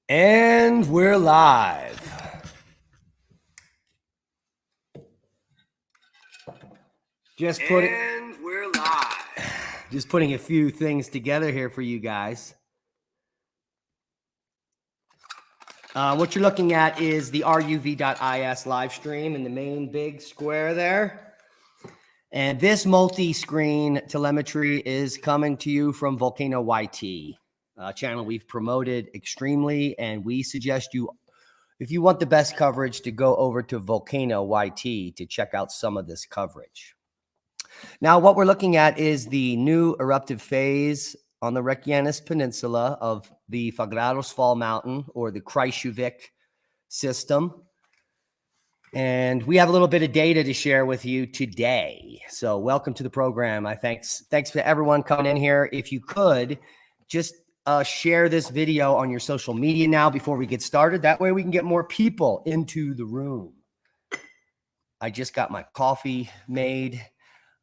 And we're live. Just putting a few things together here for you guys. What you're looking at is the ruv.is live stream in the main big square there. And this multi-screen telemetry is coming to you from Volcano YT, a channel we've promoted extremely, and we suggest you, if you want the best coverage, to go over to Volcano YT to check out some of this coverage. Now, what we're looking at is the new eruptive phase on the Reykjanes Peninsula of the Fagradalsfjall Mountain, or the Reykjavik system. And we have a little bit of data to share with you today. So welcome to the program. Thanks to everyone coming in here. If you could just share this video on your social media now before we get started. That way we can get more people into the room. I just got my coffee made.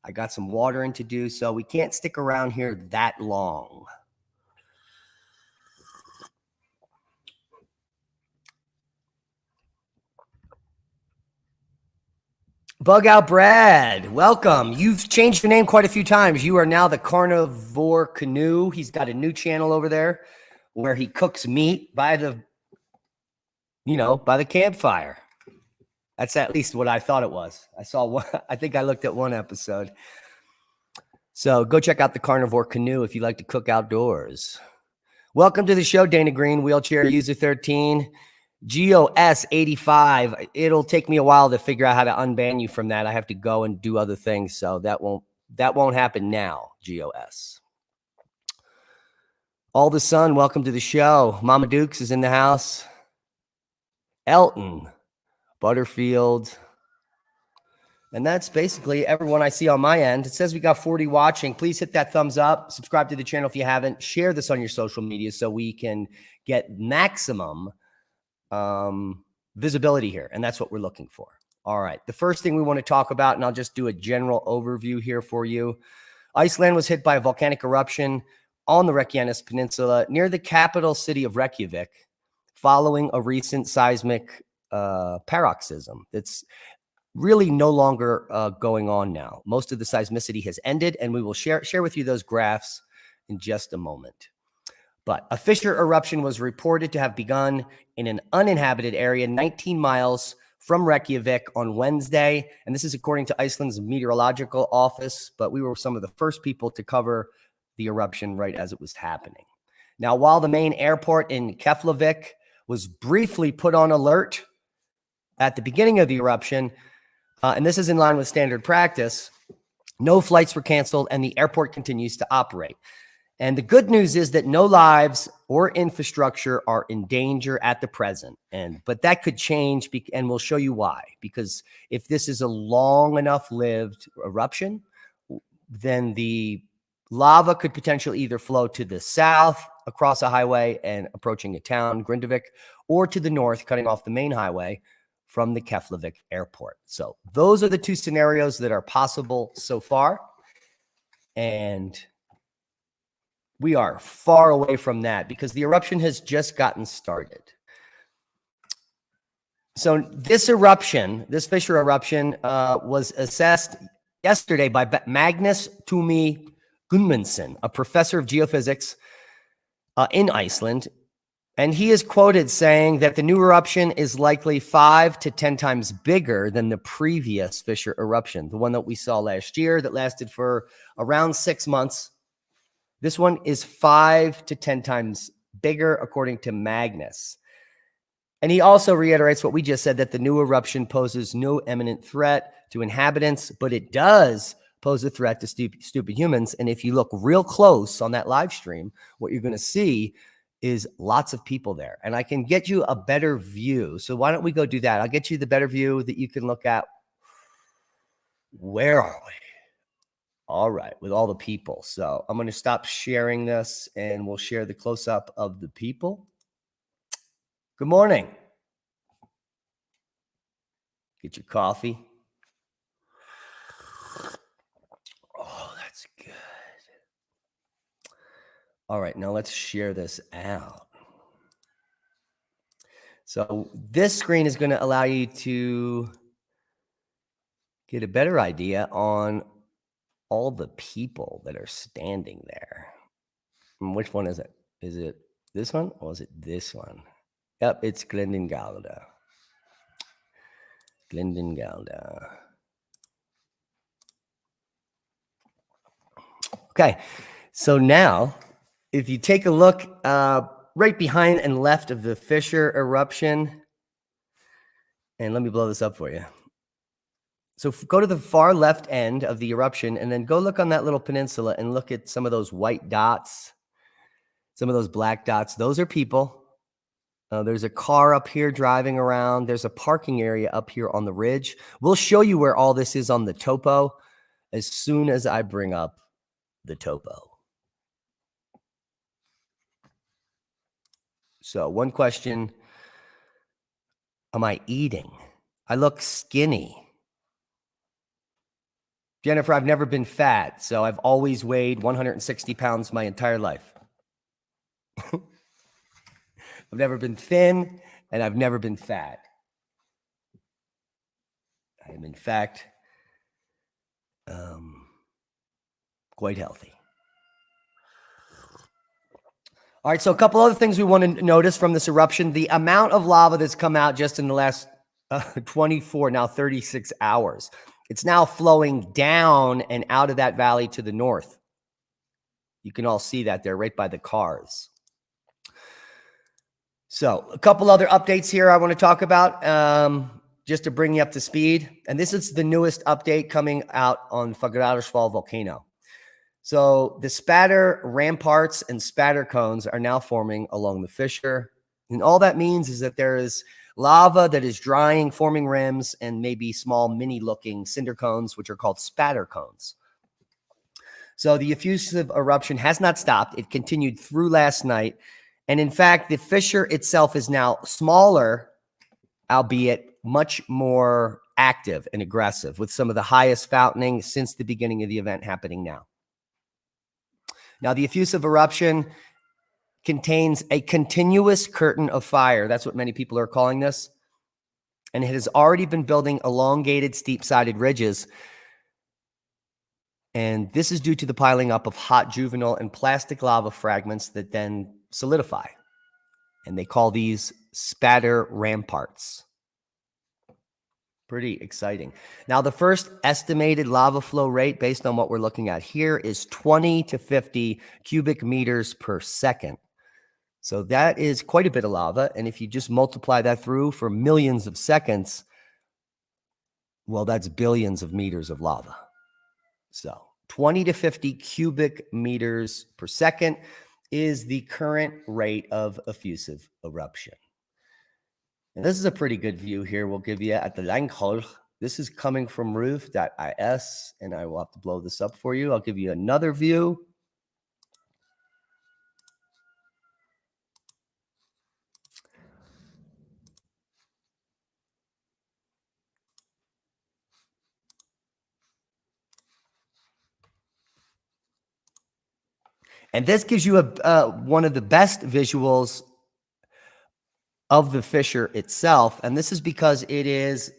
I got some watering to do, so we can't stick around here that long. Bug Out Brad, welcome. You've changed your name quite a few times. You are now the Carnivore Canoe. He's got a new channel over there where he cooks meat by the campfire. That's at least what I thought it was. I think I looked at one episode. So go check out the Carnivore Canoe if you like to cook outdoors. Welcome to the show, Dana Green, wheelchair user 13. GOS 85. It'll take me a while to figure out how to unban you from that. I have to go and do other things, so that won't happen now. GOS. All the Sun, welcome to the show. Mama Dukes is in the house. Elton, Butterfield, and that's basically everyone I see on my end. It says we got 40 watching. Please hit that thumbs up. Subscribe to the channel if you haven't. Share this on your social media so we can get maximum visibility here, and that's what we're looking for. All right, the first thing we want to talk about, and I'll just do a general overview here for you. Iceland was hit by a volcanic eruption on the Reykjanes Peninsula near the capital city of Reykjavik following a recent seismic paroxysm that's really no longer going on now. Most of the seismicity has ended, and we will share with you those graphs in just a moment. But a fissure eruption was reported to have begun in an uninhabited area 19 miles from Reykjavik on Wednesday. And this is according to Iceland's meteorological office, but we were some of the first people to cover the eruption right as it was happening. Now, while the main airport in Keflavik was briefly put on alert at the beginning of the eruption, and this is in line with standard practice, no flights were canceled and the airport continues to operate. And the good news is that no lives or infrastructure are in danger at the present. But that could change, and we'll show you why. Because if this is a long enough lived eruption, then the lava could potentially either flow to the south across a highway and approaching a town, Grindavik, or to the north, cutting off the main highway from the Keflavik airport. So those are the two scenarios that are possible so far. And we are far away from that because the eruption has just gotten started. So this eruption, this fissure eruption, was assessed yesterday by Magnus Tumi Guðmundsson, a professor of geophysics in Iceland. And he is quoted saying that the new eruption is likely 5 to 10 times bigger than the previous fissure eruption, the one that we saw last year that lasted for around 6 months. This one is 5 to 10 times bigger, according to Magnus. And he also reiterates what we just said, that the new eruption poses no imminent threat to inhabitants, but it does pose a threat to stupid humans. And if you look real close on that live stream, what you're going to see is lots of people there. And I can get you a better view. So why don't we go do that? I'll get you the better view that you can look at. Where are we? All right, with all the people. So I'm going to stop sharing this and we'll share the close-up of the people. Good morning. Get your coffee. Oh, that's good. All right, now let's share this out. So this screen is going to allow you to get a better idea on all the people that are standing there. And which one is it? Is it this one or is it this one? Yep, it's Glendengalda. Glendengalda. Okay, so now if you take a look right behind and left of the fissure eruption, and let me blow this up for you. So go to the far left end of the eruption and then go look on that little peninsula and look at some of those white dots, some of those black dots. Those are people. There's a car up here driving around. There's a parking area up here on the ridge. We'll show you where all this is on the topo as soon as I bring up the topo. So one question, am I eating? I look skinny. Jennifer, I've never been fat, so I've always weighed 160 pounds my entire life. I've never been thin, and I've never been fat. I am, in fact, quite healthy. All right, so a couple other things we want to notice from this eruption. The amount of lava that's come out just in the last 24, now 36 hours. It's now flowing down and out of that valley to the north. You can all see that there right by the cars. So a couple other updates here I want to talk about just to bring you up to speed. And this is the newest update coming out on Fagradalsfjall volcano. So the spatter ramparts and spatter cones are now forming along the fissure. And all that means is that there is lava that is drying, forming rims, and maybe small mini-looking cinder cones, which are called spatter cones. So the effusive eruption has not stopped. It continued through last night. And in fact, the fissure itself is now smaller, albeit much more active and aggressive, with some of the highest fountaining since the beginning of the event happening now. Now, the effusive eruption contains a continuous curtain of fire. That's what many people are calling this. And it has already been building elongated, steep-sided ridges. And this is due to the piling up of hot juvenile and plastic lava fragments that then solidify. And they call these spatter ramparts. Pretty exciting. Now, the first estimated lava flow rate, based on what we're looking at here, is 20 to 50 cubic meters per second. So that is quite a bit of lava. And if you just multiply that through for millions of seconds, well, that's billions of meters of lava. So 20 to 50 cubic meters per second is the current rate of effusive eruption. And this is a pretty good view here we'll give you at the Langholch. This is coming from roof.is, and I will have to blow this up for you. I'll give you another view. And this gives you one of the best visuals of the fissure itself. And this is because it is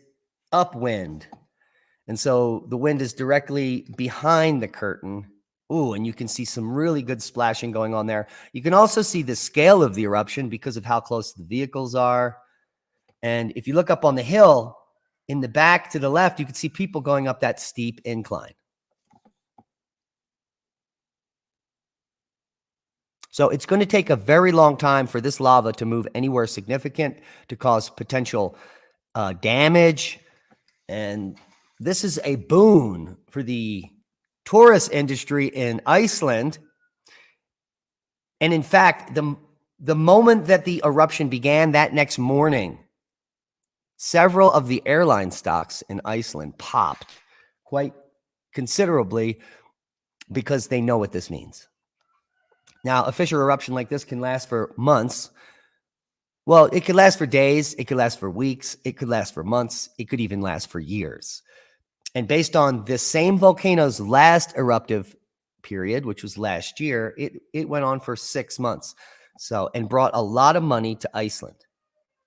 upwind. And so the wind is directly behind the curtain. Ooh, and you can see some really good splashing going on there. You can also see the scale of the eruption because of how close the vehicles are. And if you look up on the hill in the back to the left, you can see people going up that steep incline. So it's going to take a very long time for this lava to move anywhere significant to cause potential damage. And this is a boon for the tourist industry in Iceland. And in fact, the moment that the eruption began, that next morning, several of the airline stocks in Iceland popped quite considerably because they know what this means. Now, a fissure eruption like this can last for months. Well, it could last for days. It could last for weeks. It could last for months. It could even last for years. And based on this same volcano's last eruptive period, which was last year, it went on for 6 months. So, and brought a lot of money to Iceland.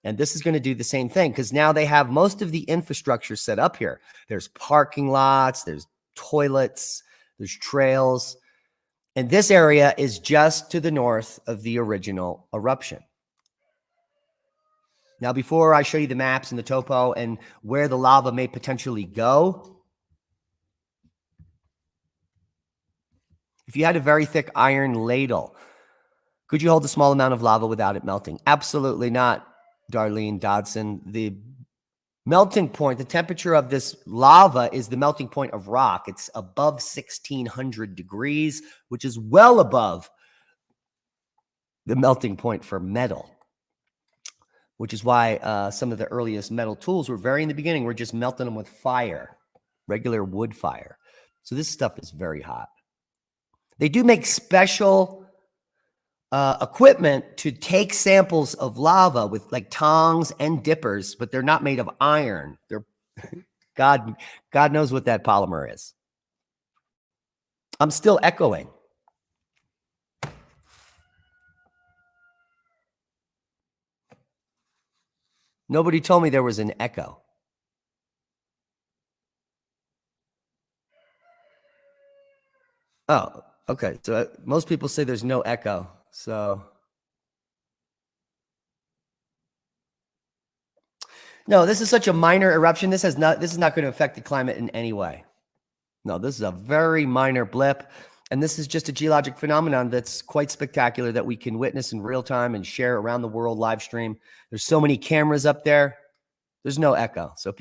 And this is going to do the same thing because now they have most of the infrastructure set up here. There's parking lots, there's toilets, there's trails. And this area is just to the north of the original eruption. Now, before I show you the maps and the topo and where the lava may potentially go, if you had a very thick iron ladle, could you hold a small amount of lava without it melting? Absolutely not, Darlene Dodson. The melting point, the temperature of this lava is the melting point of rock. It's above 1600 degrees, which is well above the melting point for metal, which is why some of the earliest metal tools were in the beginning, we're just melting them with fire, regular wood fire. So this stuff is very hot. They do make special equipment to take samples of lava with like tongs and dippers, but they're not made of iron. They're God knows what that polymer is. I'm still echoing. Nobody told me there was an echo. Oh, okay. So most people say there's no echo. So no, this is such a minor eruption. This is not going to affect the climate in any way. No, this is a very minor blip. And this is just a geologic phenomenon that's quite spectacular that we can witness in real time and share around the world live stream. There's so many cameras up there. There's no echo. So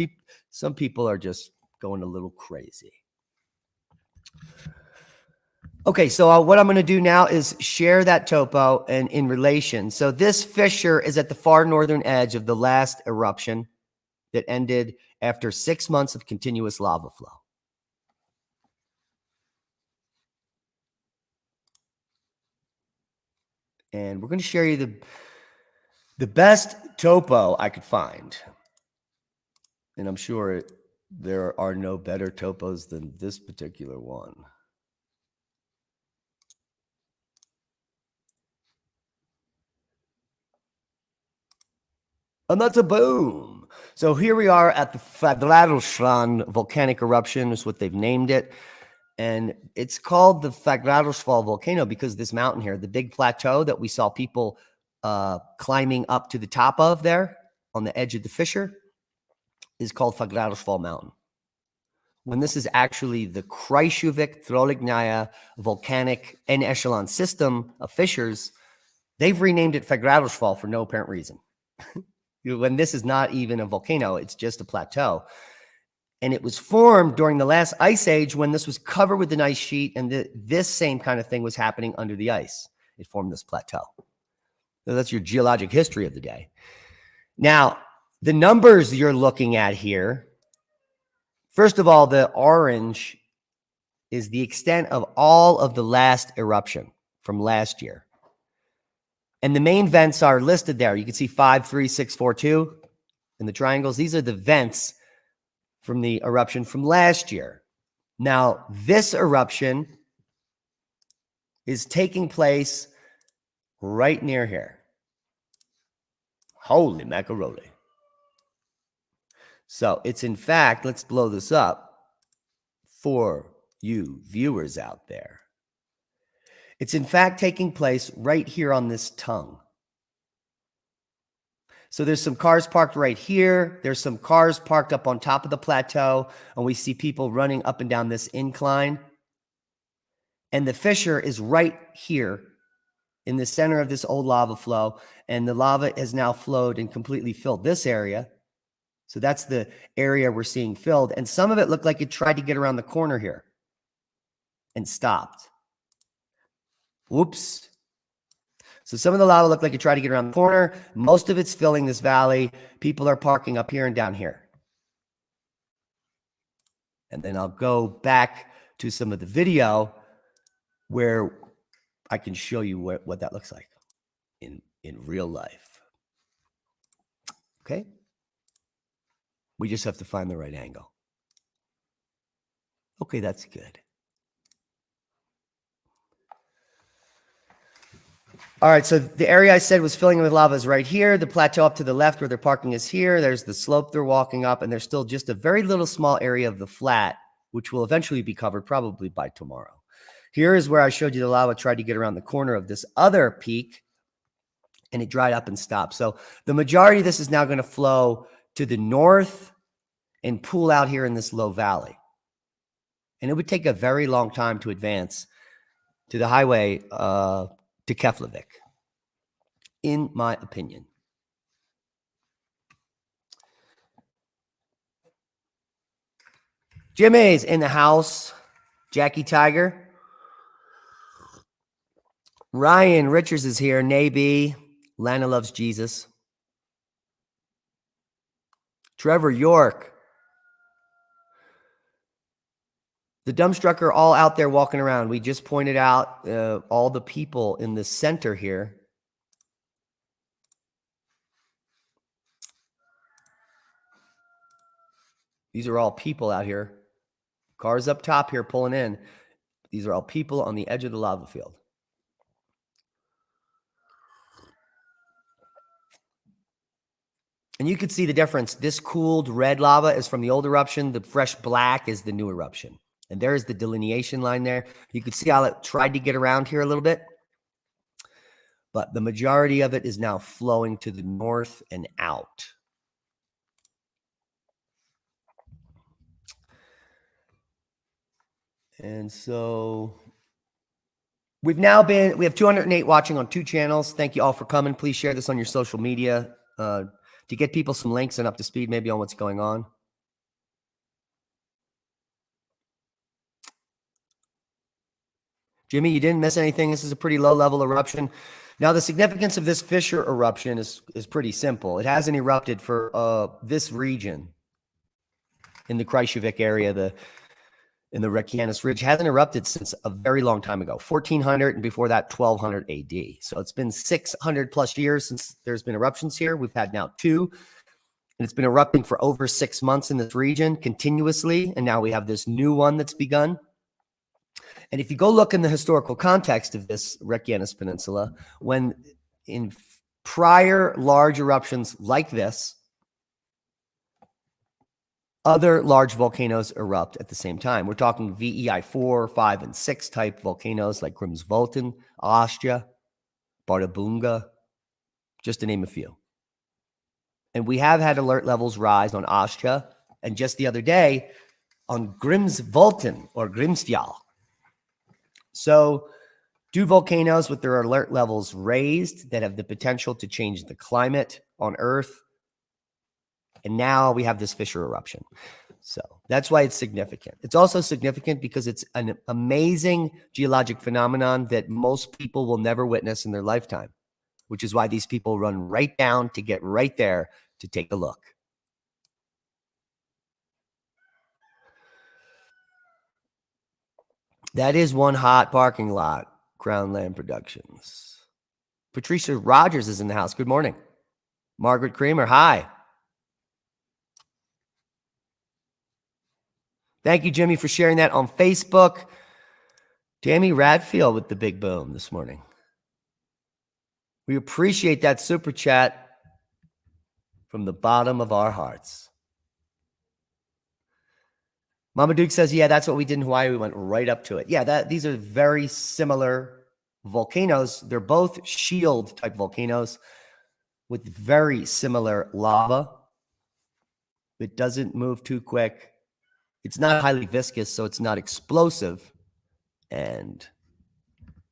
some people are just going a little crazy. Okay, so what I'm going to do now is share that topo and in relation. So this fissure is at the far northern edge of the last eruption that ended after 6 months of continuous lava flow. And we're going to share you the best topo I could find. And I'm sure there are no better topos than this particular one. And that's a boom. So here we are at the Fagradalsfjall volcanic eruption is what they've named it. And it's called the Fagradalsfjall volcano because this mountain here, the big plateau that we saw people climbing up to the top of there on the edge of the fissure is called Fagradalsfjall Mountain. When this is actually the Kreisuvik Throlignaia volcanic en echelon system of fissures, they've renamed it Fagradalsfjall for no apparent reason. When this is not even a volcano, it's just a plateau. And it was formed during the last ice age when this was covered with an ice sheet, and this same kind of thing was happening under the ice. It formed this plateau. So that's your geologic history of the day. Now, the numbers you're looking at here, first of all, the orange is the extent of all of the last eruption from last year. And the main vents are listed there. You can see 5, 3, 6, 4, 2 in the triangles. These are the vents from the eruption from last year. Now, this eruption is taking place right near here. Holy macaroni. So it's in fact, let's blow this up for you viewers out there. It's in fact taking place right here on this tongue. So there's some cars parked right here. There's some cars parked up on top of the plateau, and we see people running up and down this incline. And the fissure is right here in the center of this old lava flow, and the lava has now flowed and completely filled this area. So that's the area we're seeing filled, and some of it looked like it tried to get around the corner here and stopped. Whoops. So some of the lava looked like it tried to get around the corner. Most of it's filling this valley. People are parking up here and down here. And then I'll go back to some of the video where I can show you what that looks like in real life. Okay? We just have to find the right angle. Okay, that's good. All right, so the area I said was filling with lava is right here. The plateau up to the left where they're parking is here. There's the slope they're walking up, and there's still just a very little small area of the flat, which will eventually be covered probably by tomorrow. Here is where I showed you the lava tried to get around the corner of this other peak, and it dried up and stopped. So the majority of this is now going to flow to the north and pool out here in this low valley. And it would take a very long time to advance to the highway to Keflavik, in my opinion. Jimmy's in the house. Jackie Tiger. Ryan Richards is here. Naby. Lana loves Jesus. Trevor York. The dumbstruck are all out there walking around. We just pointed out all the people in the center here. These are all people out here. Cars up top here pulling in. These are all people on the edge of the lava field. And you can see the difference. This cooled red lava is from the old eruption. The fresh black is the new eruption. And there's the delineation line there. You can see how it tried to get around here a little bit. But the majority of it is now flowing to the north and out. And so we have 208 watching on 2 channels. Thank you all for coming. Please share this on your social media to get people some links and up to speed maybe on what's going on. Jimmy, you didn't miss anything. This is a pretty low-level eruption. Now, the significance of this fissure eruption is pretty simple. It hasn't erupted for this region in the Reykjavik area, in the Reykjanes Ridge. It hasn't erupted since a very long time ago, 1400, and before that, 1200 AD. So it's been 600 plus years since there's been eruptions here. We've had now 2, and it's been erupting for over 6 months in this region continuously, and now we have this new one that's begun. And if you go look in the historical context of this Reykjanes Peninsula, when in prior large eruptions like this, other large volcanoes erupt at the same time. We're talking VEI 4, 5, and 6 type volcanoes like Grimsvötn, Austria, Bardabunga, just to name a few. And we have had alert levels rise on Austria, and just the other day on Grimsvötn or Grimsfjall. So do volcanoes with their alert levels raised that have the potential to change the climate on Earth. And now we have this fissure eruption. So that's why it's significant. It's also significant because it's an amazing geologic phenomenon that most people will never witness in their lifetime, which is why these people run right down to get right there to take a look. That is one hot parking lot, Crown Land Productions. Patricia Rogers is in the house. Good morning. Margaret Kramer, hi. Thank you, Jimmy, for sharing that on Facebook. Tammy Radfield with the big boom this morning. We appreciate that super chat from the bottom of our hearts. Mama Duke says, yeah, that's what we did in Hawaii. We went right up to it. Yeah, these are very similar volcanoes. They're both shield type volcanoes with very similar lava. It doesn't move too quick. It's not highly viscous, so it's not explosive. And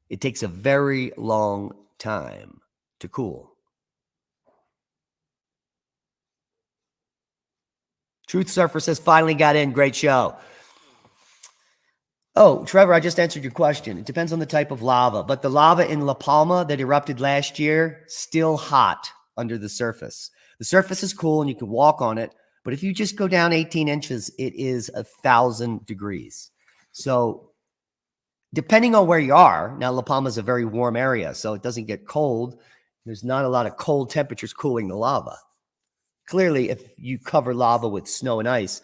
it takes a very long time to cool. Truth Surfer says, finally got in. Great show. Oh, Trevor, I just answered your question. It depends on the type of lava. But the lava in La Palma that erupted last year, still hot under the surface. The surface is cool and you can walk on it. But if you just go down 18 inches, it is 1,000 degrees. So depending on where you are, now La Palma is a very warm area, so it doesn't get cold. There's not a lot of cold temperatures cooling the lava. Clearly, if you cover lava with snow and ice,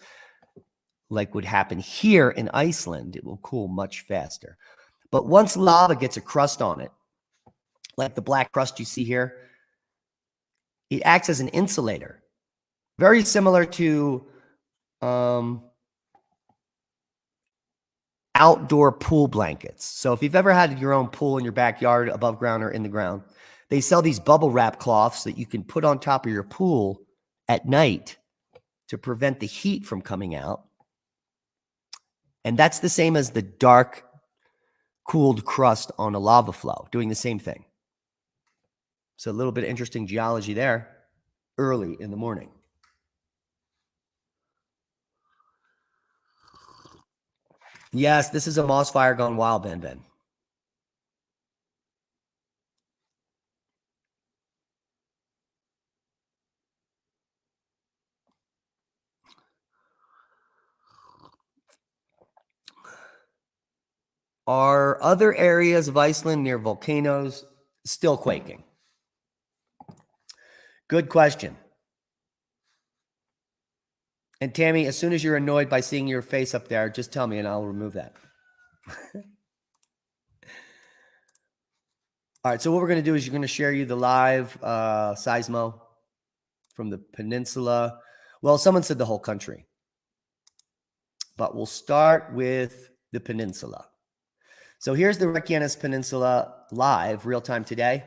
like would happen here in Iceland, it will cool much faster. But once lava gets a crust on it, like the black crust you see here, it acts as an insulator. Very similar to outdoor pool blankets. So if you've ever had your own pool in your backyard, above ground or in the ground, they sell these bubble wrap cloths that you can put on top of your pool at night to prevent the heat from coming out. And that's the same as the dark, cooled crust on a lava flow, doing the same thing. So a little bit of interesting geology there early in the morning. Yes, this is a moss fire gone wild, Ben. Are other areas of Iceland near volcanoes still quaking? Good question. And Tammy, as soon as you're annoyed by seeing your face up there, just tell me and I'll remove that. All right, so what we're going to do is you're going to share you the live seismo from the peninsula. Well, someone said the whole country. But we'll start with the peninsula. So here's the Reykjanes Peninsula live, real time today.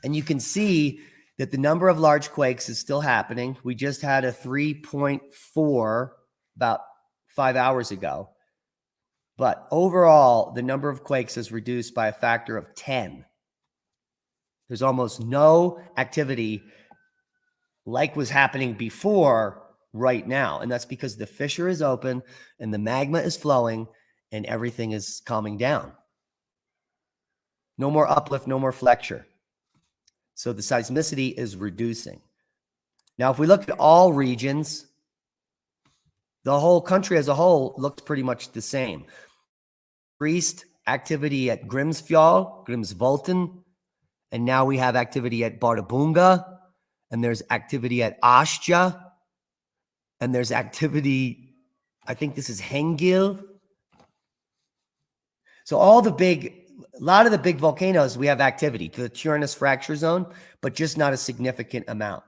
And you can see that the number of large quakes is still happening. We just had a 3.4 about 5 hours ago. But overall, the number of quakes is reduced by a factor of 10. There's almost no activity like was happening before right now. And that's because the fissure is open and the magma is flowing and everything is calming down. No more uplift, no more flexure. So the seismicity is reducing. Now, if we look at all regions, the whole country as a whole looks pretty much the same. Increased activity at Grimsvolten, and now we have activity at Bardabunga, and there's activity at Astja, and there's activity, I think this is Hengil. So a lot of the big volcanoes, we have activity to the Turnus fracture zone, but just not a significant amount.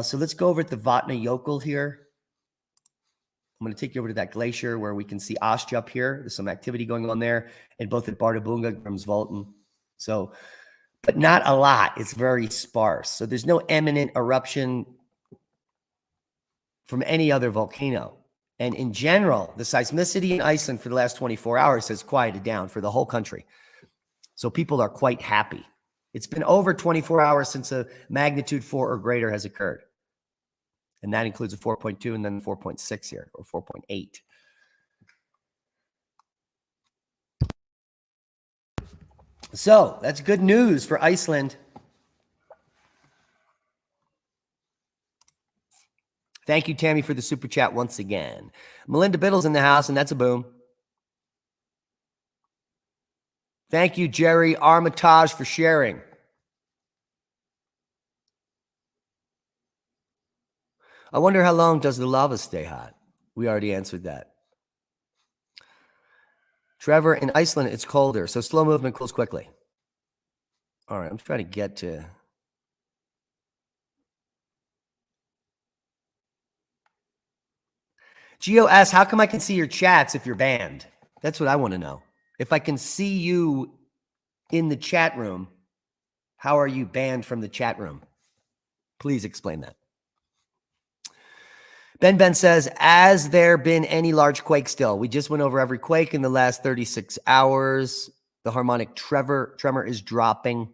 So let's go over at the Vatnajökull here. I'm going to take you over to that glacier where we can see Astja up here. There's some activity going on there, and both at Bardabunga, Grimsvolten. So, but not a lot. It's very sparse. So there's no imminent eruption from any other volcano. And in general, the seismicity in Iceland for the last 24 hours has quieted down for the whole country. So people are quite happy. It's been over 24 hours since a magnitude 4 or greater has occurred. And that includes a 4.2 and then 4.6 here, or 4.8. So that's good news for Iceland. Thank you, Tammy, for the super chat once again. Melinda Biddle's in the house, and that's a boom. Thank you, Jerry Armitage, for sharing. I wonder how long does the lava stay hot? We already answered that. Trevor, in Iceland, it's colder, so slow movement cools quickly. All right, I'm trying to get to... Geo asks, how come I can see your chats if you're banned? That's what I want to know. If I can see you in the chat room, how are you banned from the chat room? Please explain that. Ben says, has there been any large quake still? We just went over every quake in the last 36 hours. The harmonic tremor is dropping.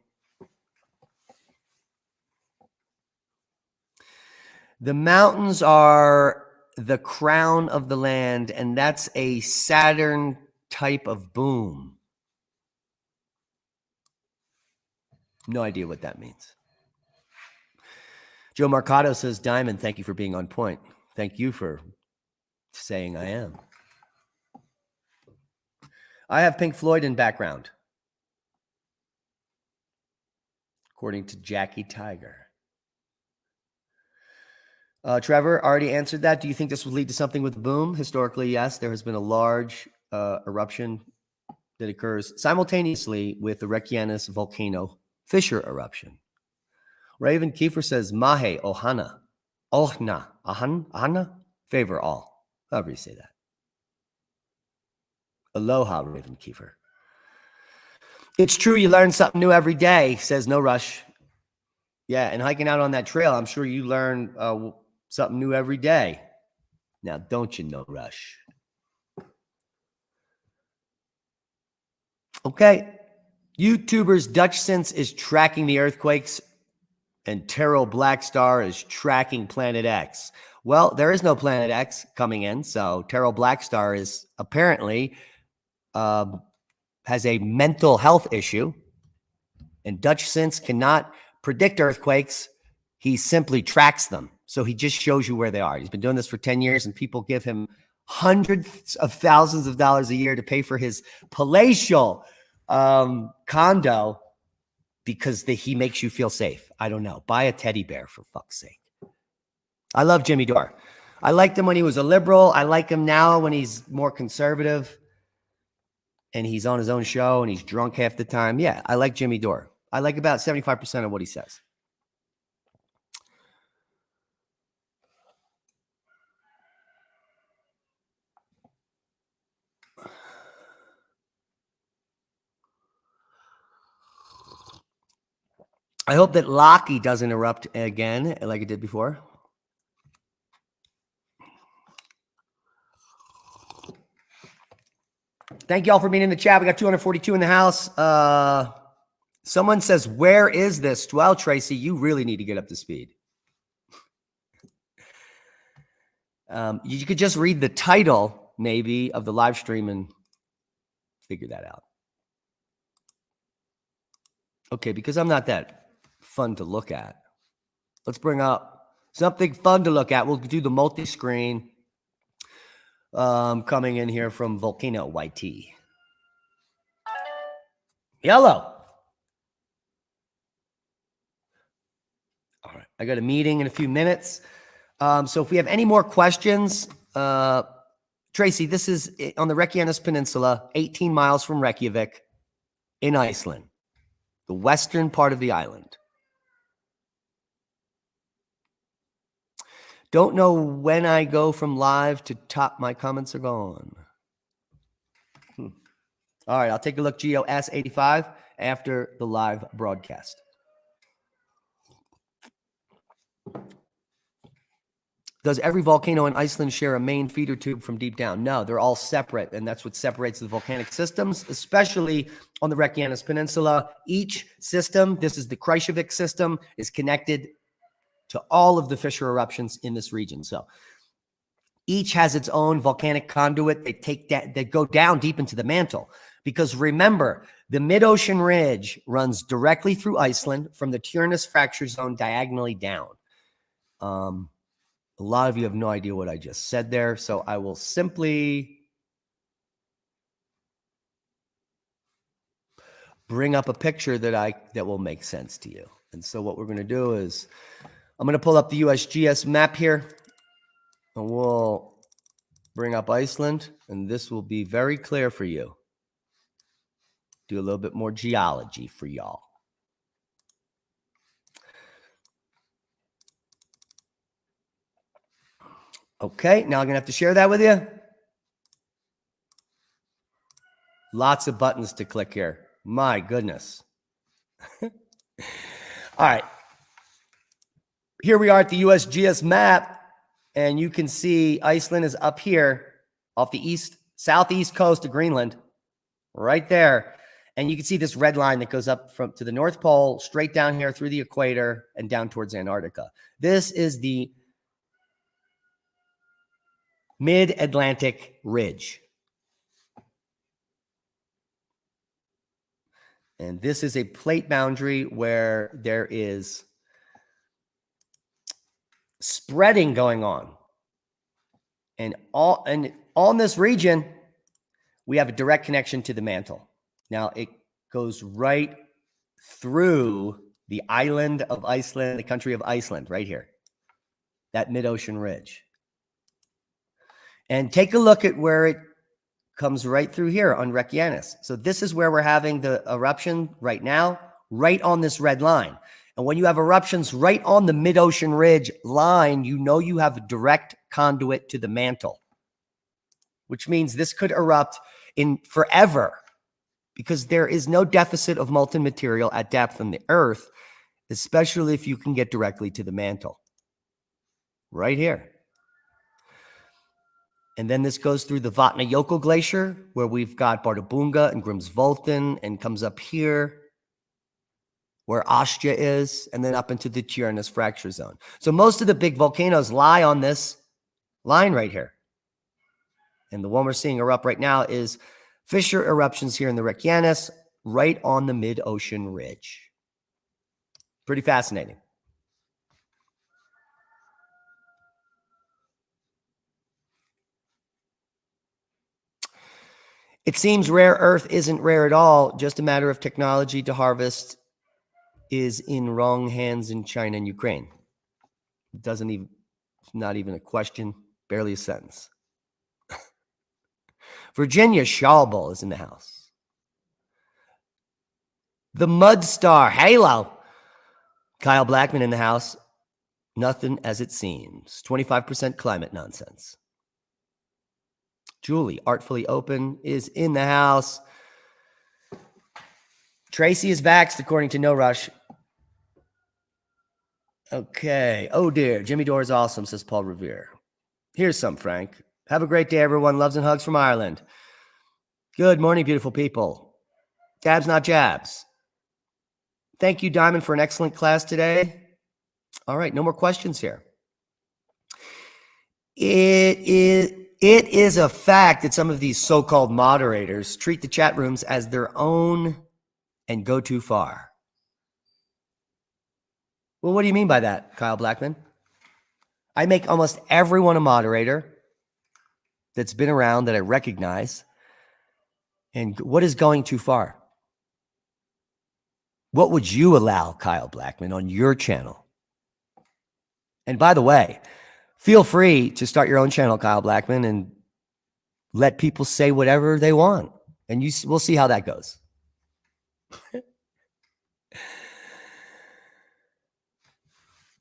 The mountains are the crown of the land, and that's a Saturn type of boom. No idea what that means. Joe Marcato says, Diamond, thank you for being on point. Thank you for saying I am. I have Pink Floyd in background, according to Jackie Tiger. Trevor already answered that. Do you think this will lead to something with the boom? Historically, yes. There has been a large eruption that occurs simultaneously with the Reykjanes volcano fissure eruption. Raven Kiefer says, Mahe Ohana, Ohna, Ahana, favor all. However you say that. Aloha, Raven Kiefer. It's true you learn something new every day, says No Rush. Yeah, and hiking out on that trail, I'm sure you learn something new every day. Now, don't you, No Rush? Okay. YouTubers Dutch Sense is tracking the earthquakes, and Terrell Blackstar is tracking Planet X. Well, there is no Planet X coming in, so Terrell Blackstar is apparently has a mental health issue, and Dutch Sense cannot predict earthquakes. He simply tracks them. So he just shows you where they are. He's been doing this for 10 years, and people give him hundreds of thousands of dollars a year to pay for his palatial condo because he makes you feel safe. I don't know. Buy a teddy bear, for fuck's sake. I love Jimmy Dore. I liked him when he was a liberal. I like him now when he's more conservative and he's on his own show and he's drunk half the time. Yeah, I like Jimmy Dore. I like about 75% of what he says. I hope that Lockie doesn't erupt again like it did before. Thank you all for being in the chat. We got 242 in the house. Someone says, where is this? Well, Tracy, you really need to get up to speed. You could just read the title, maybe, of the live stream and figure that out. Okay, because I'm not that fun to look at. Let's bring up something fun to look at. We'll do the multi-screen coming in here from Volcano YT. Yellow. All right, I got a meeting in a few minutes. So if we have any more questions, Tracy, this is on the Reykjanes Peninsula, 18 miles from Reykjavik in Iceland, the western part of the island. Don't know when I go from live to top. My comments are gone. All right, I'll take a look, Geo S85, after the live broadcast. Does every volcano in Iceland share a main feeder tube from deep down? No, they're all separate, and that's what separates the volcanic systems, especially on the Reykjanes Peninsula. Each system, this is the Reykjavik system, is connected to all of the fissure eruptions in this region. So each has its own volcanic conduit. They go down deep into the mantle. Because remember, the mid-ocean ridge runs directly through Iceland from the Tyrannus fracture zone diagonally down. A lot of you have no idea what I just said there, so I will simply bring up a picture that will make sense to you. And so what we're going to do is I'm going to pull up the USGS map here, and we'll bring up Iceland, and this will be very clear for you. Do a little bit more geology for y'all. Okay, now I'm going to have to share that with you. Lots of buttons to click here. My goodness. All right. Here we are at the USGS map, and you can see Iceland is up here off the southeast coast of Greenland, right there. And you can see this red line that goes up to the North Pole, straight down here through the equator and down towards Antarctica. This is the Mid-Atlantic Ridge. And this is a plate boundary where there is spreading going on. And on this region, we have a direct connection to the mantle. Now, it goes right through the island of Iceland, the country of Iceland, right here, that mid-ocean ridge. And take a look at where it comes right through here on Reykjanes. So this is where we're having the eruption right now, right on this red line. And when you have eruptions right on the mid-ocean ridge line, you know you have a direct conduit to the mantle, which means this could erupt in forever because there is no deficit of molten material at depth in the earth, especially if you can get directly to the mantle. Right here. And then this goes through the Vatnajökull Glacier, where we've got Bardabunga and Grimsvötn, and comes up here, where Astja is, and then up into the Tjörnes fracture zone. So most of the big volcanoes lie on this line right here. And the one we're seeing erupt right now is fissure eruptions here in the Reykjanes, right on the mid-ocean ridge. Pretty fascinating. It seems rare earth isn't rare at all, just a matter of technology to harvest is in wrong hands in China and Ukraine. It doesn't even, not even a question, barely a sentence. Virginia Schauble is in the house. The Mud Star, Halo. Kyle Blackman in the house. Nothing as it seems. 25% climate nonsense. Julie, Artfully Open, is in the house. Tracy is vaxxed, according to No Rush. Okay. Oh, dear. Jimmy Dore is awesome, says Paul Revere. Here's some, Frank. Have a great day, everyone. Loves and hugs from Ireland. Good morning, beautiful people. Dabs, not jabs. Thank you, Diamond, for an excellent class today. All right. No more questions here. It is a fact that some of these so-called moderators treat the chat rooms as their own and go too far. Well, what do you mean by that, Kyle Blackman? I make almost everyone a moderator that's been around that I recognize. And what is going too far? What would you allow, Kyle Blackman, on your channel? And by the way, feel free to start your own channel, Kyle Blackman, and let people say whatever they want. And we'll see how that goes.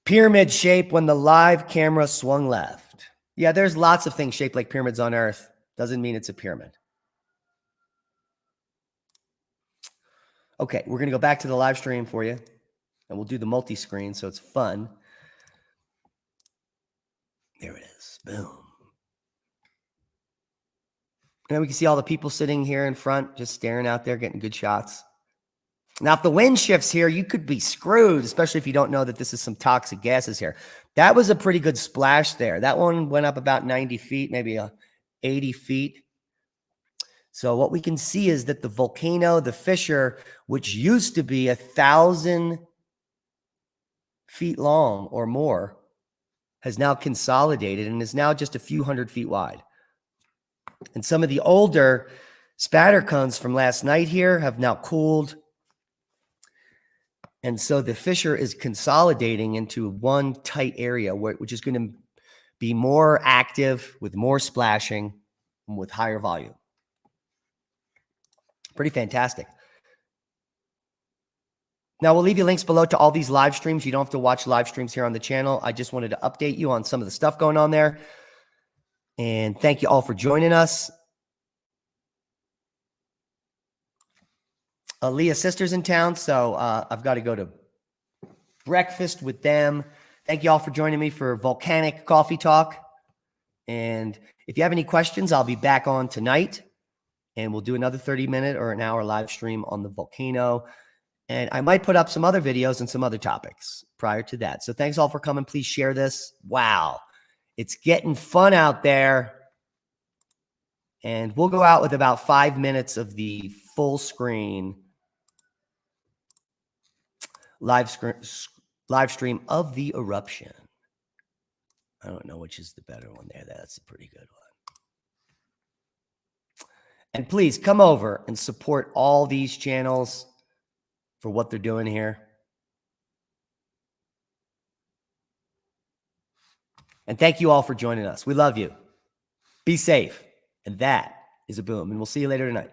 Pyramid shape when the live camera swung left. Yeah, there's lots of things shaped like pyramids on Earth. Doesn't mean it's a pyramid. Okay, we're going to go back to the live stream for you. And we'll do the multi-screen so it's fun. There it is. Boom. And we can see all the people sitting here in front, just staring out there, getting good shots. Now, if the wind shifts here, you could be screwed, especially if you don't know that this is some toxic gases here. That was a pretty good splash there. That one went up about 90 feet, maybe 80 feet. So what we can see is that the volcano, the fissure, which used to be 1,000 feet long or more, has now consolidated and is now just a few hundred feet wide. And some of the older spatter cones from last night here have now cooled. And so the fissure is consolidating into one tight area, which is going to be more active with more splashing and with higher volume. Pretty fantastic. Now, we'll leave you links below to all these live streams. You don't have to watch live streams here on the channel. I just wanted to update you on some of the stuff going on there. And thank you all for joining us. Leah's sister's in town, so I've got to go to breakfast with them. Thank you all for joining me for Volcanic Coffee Talk. And if you have any questions, I'll be back on tonight. And we'll do another 30-minute or an hour live stream on the volcano. And I might put up some other videos and some other topics prior to that. So thanks all for coming. Please share this. Wow. It's getting fun out there. And we'll go out with about 5 minutes of the full screen live stream of the eruption. I don't know which is the better one there. That's a pretty good one. And please come over and support all these channels for what they're doing here. And thank you all for joining us. We love you. Be safe. And that is a boom. And we'll see you later tonight.